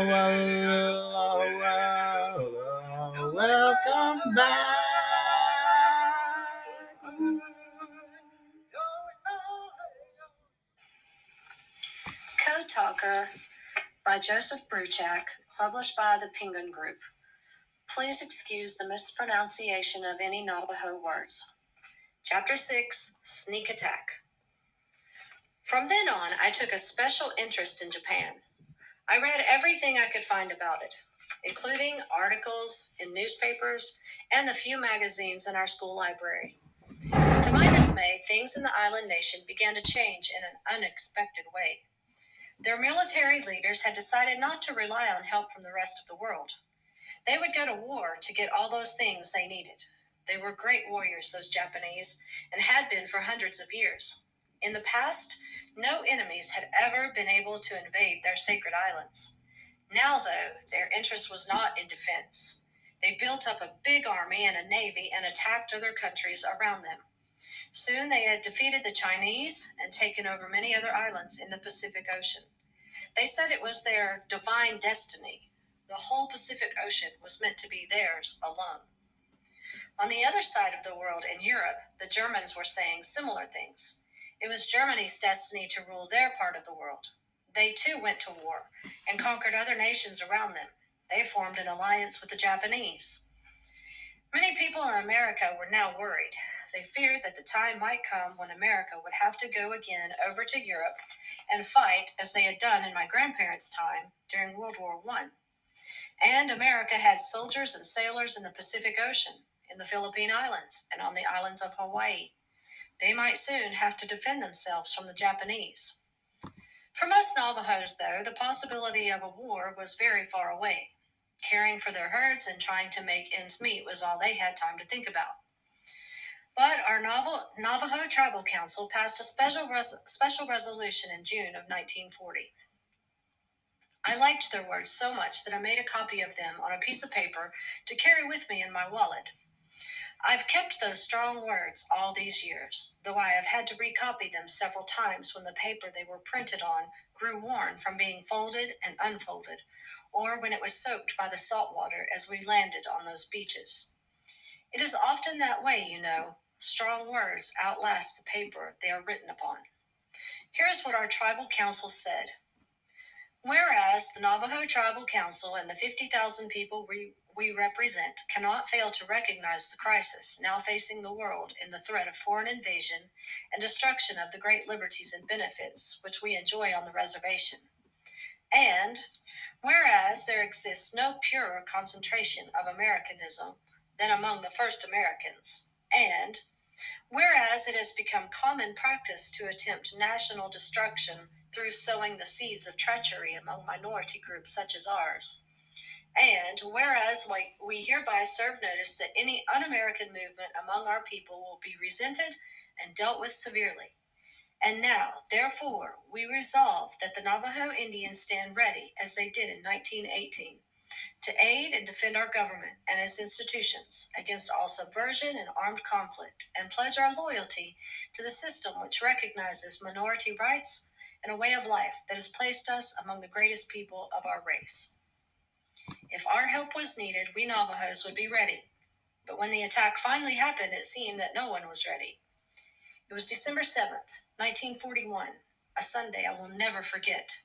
Welcome back. Code Talker by Joseph Bruchac, published by the Penguin Group. Please excuse the mispronunciation of any Navajo words. Chapter 6, Sneak Attack. From then on, I took a special interest in Japan. I read everything I could find about it, including articles in newspapers and the few magazines in our school library. To my dismay, things in the island nation began to change in an unexpected way. Their military leaders had decided not to rely on help from the rest of the world. They would go to war to get all those things they needed. They were great warriors, those Japanese, and had been for hundreds of years. In the past, no enemies had ever been able to invade their sacred islands. Now, though, their interest was not in defense. They built up a big army and a navy and attacked other countries around them. Soon they had defeated the Chinese and taken over many other islands in the Pacific Ocean. They said it was their divine destiny. The whole Pacific Ocean was meant to be theirs alone. On the other side of the world, in Europe, the Germans were saying similar things. It was Germany's destiny to rule their part of the world. They too went to war and conquered other nations around them. They formed an alliance with the Japanese. Many people in America were now worried. They feared that the time might come when America would have to go again over to Europe and fight as they had done in my grandparents' time during World War I. And America had soldiers and sailors in the Pacific Ocean, in the Philippine Islands, and on the islands of Hawaii. They might soon have to defend themselves from the Japanese. For most Navajos, though, the possibility of a war was very far away. Caring for their herds and trying to make ends meet was all they had time to think about. But our Navajo Tribal Council passed a special resolution in June of 1940. I liked their words so much that I made a copy of them on a piece of paper to carry with me in my wallet. I've kept those strong words all these years, though I have had to recopy them several times when the paper they were printed on grew worn from being folded and unfolded, or when it was soaked by the salt water as we landed on those beaches. It is often that way, you know. Strong words outlast the paper they are written upon. Here is what our tribal council said. Whereas the Navajo Tribal Council and the 50,000 people we represent cannot fail to recognize the crisis now facing the world in the threat of foreign invasion and destruction of the great liberties and benefits which we enjoy on the reservation. And whereas there exists no purer concentration of Americanism than among the first Americans, and whereas it has become common practice to attempt national destruction through sowing the seeds of treachery among minority groups such as ours, and whereas we hereby serve notice that any un-American movement among our people will be resented and dealt with severely. And now, therefore, we resolve that the Navajo Indians stand ready, as they did in 1918, to aid and defend our government and its institutions against all subversion and armed conflict, and pledge our loyalty to the system which recognizes minority rights and a way of life that has placed us among the greatest people of our race. If our help was needed, we Navajos would be ready. But when the attack finally happened, it seemed that no one was ready. It was December 7th, 1941, a Sunday I will never forget.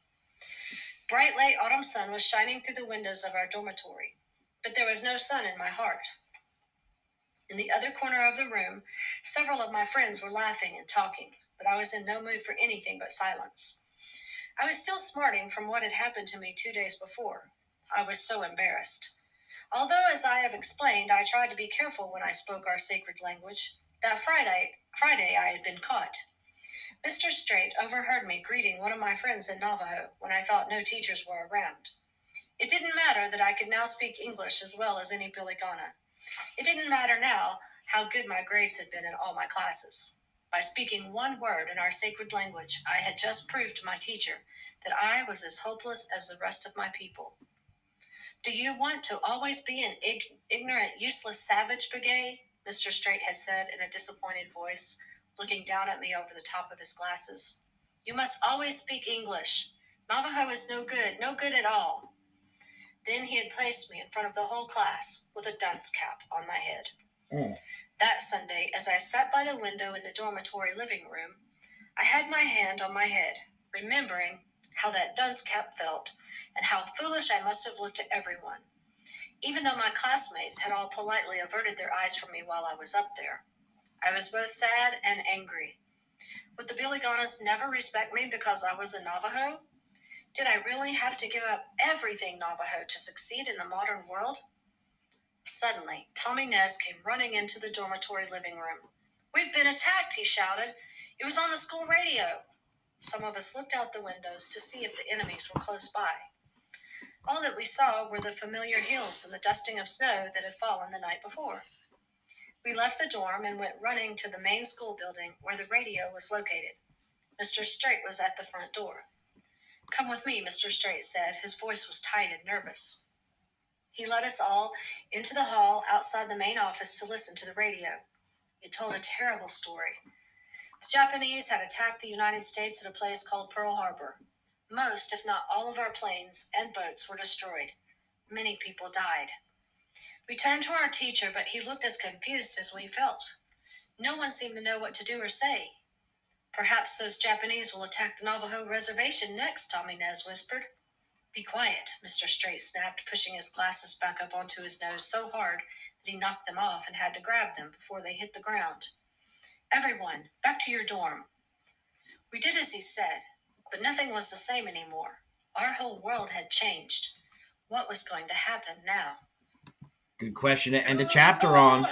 Bright late autumn sun was shining through the windows of our dormitory, but there was no sun in my heart. In the other corner of the room, several of my friends were laughing and talking, but I was in no mood for anything but silence. I was still smarting from what had happened to me 2 days before. I was so embarrassed. Although, as I have explained, I tried to be careful when I spoke our sacred language, that Friday I had been caught. Mr. Straight overheard me greeting one of my friends in Navajo when I thought no teachers were around. It didn't matter that I could now speak English as well as any Biligana. It didn't matter now how good my grades had been in all my classes. By speaking one word in our sacred language, I had just proved to my teacher that I was as hopeless as the rest of my people. Do you want to always be an ignorant, useless savage, Begay? Mr. Straight had said in a disappointed voice, looking down at me over the top of his glasses. You must always speak English. Navajo is no good at all. Then he had placed me in front of the whole class with a dunce cap on my head. That Sunday, as I sat by the window in the dormitory living room, I had my hand on my head, remembering how that dunce cap felt and how foolish I must have looked to everyone, even though my classmates had all politely averted their eyes from me while I was up there. I was both sad and angry. Would the Biliganas never respect me because I was a Navajo? Did I really have to give up everything Navajo to succeed in the modern world? Suddenly, Tommy Nez came running into the dormitory living room. "We've been attacked," he shouted. "It was on the school radio." Some of us looked out the windows to see if the enemies were close by. All that we saw were the familiar hills and the dusting of snow that had fallen the night before. We left the dorm and went running to the main school building where the radio was located. Mr. Straight was at the front door. "Come with me," Mr. Straight said. His voice was tight and nervous. He led us all into the hall outside the main office to listen to the radio. It told a terrible story. The Japanese had attacked the United States at a place called Pearl Harbor. Most, if not all, of our planes and boats were destroyed. Many people died. We turned to our teacher, but he looked as confused as we felt. No one seemed to know what to do or say. "Perhaps those Japanese will attack the Navajo reservation next," Tommy Nez whispered. "Be quiet," Mr. Straight snapped, pushing his glasses back up onto his nose so hard that he knocked them off and had to grab them before they hit the ground. "Everyone, back to your dorm." We did as he said, but nothing was the same anymore. Our whole world had changed. What was going to happen now? Good question to end a chapter on.